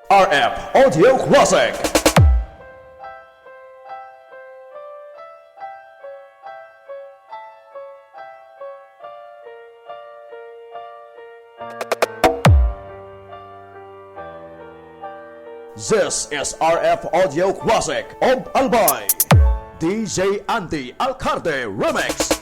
RF Audio Classic. This is RF Audio Classic of Albay. DJ Andy Alcarte Remix.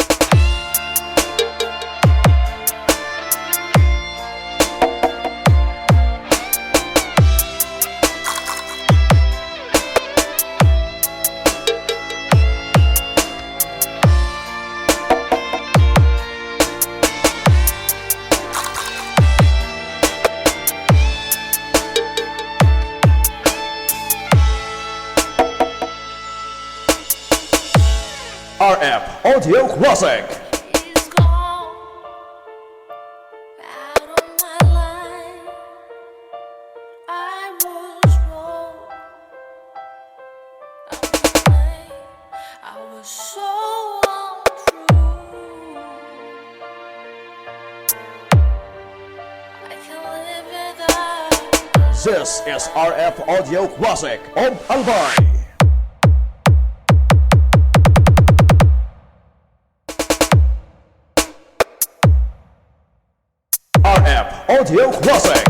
RF Audio Classic. He's gone out of my life. I was wrong. I was so untrue. I can't live without. This is RF Audio Classic of Albay. RF Audio Classic.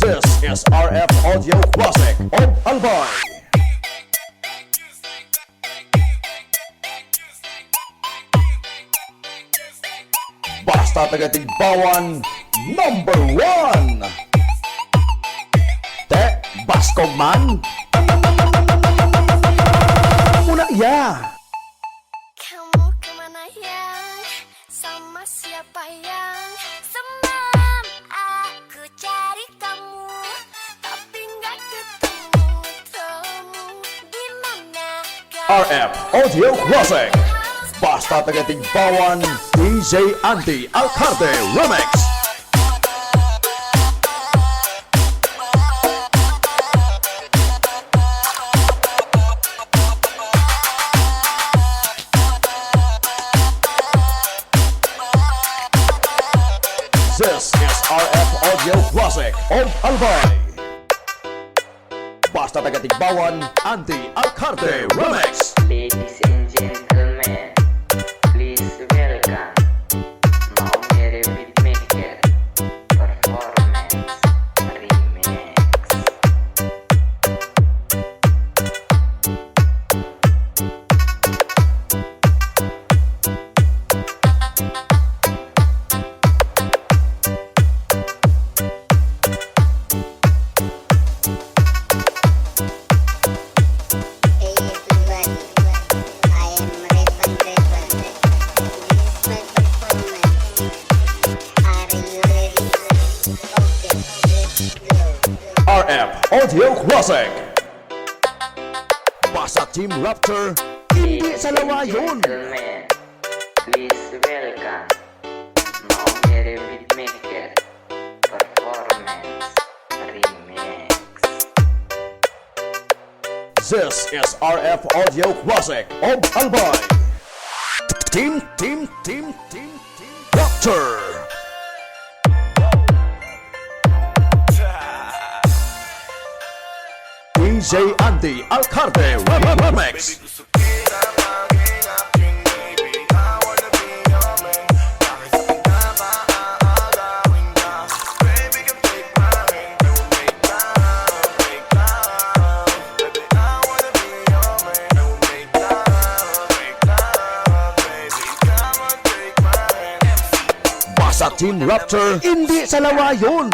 This is RF Audio Classic of Albay. Basta taga-tigbawan number 1. Te, Baskog man. Muna ya. Kamu kemana yang? Sama siapa yang? Semalam aku cari kamu, tapi nggak ketemu temu. Di mana kau? RF Audio Classic. Basta taga-tigbawan DJ Andy Alcarte Remix. This is RF Audio Classic of Albay. Basta taga-tigbawan Andy Alcarte Remix. Ladies and gentlemen, please welcome Maumere Beatmaker Performance Remix. Hey everybody, I am Revan Revan. This is my performance. Are you ready? Okay, let's go. RF Audio Classic. Basta Team Raptor, hindi sa lawayon. Gentlemen, please welcome Maumere Beatmaker Performance Remix. This is RF Audio Classic of Albay. Team Raptor. DJ Andy Alcarte Remix. Basta Team Raptor, hindi sa lawayon.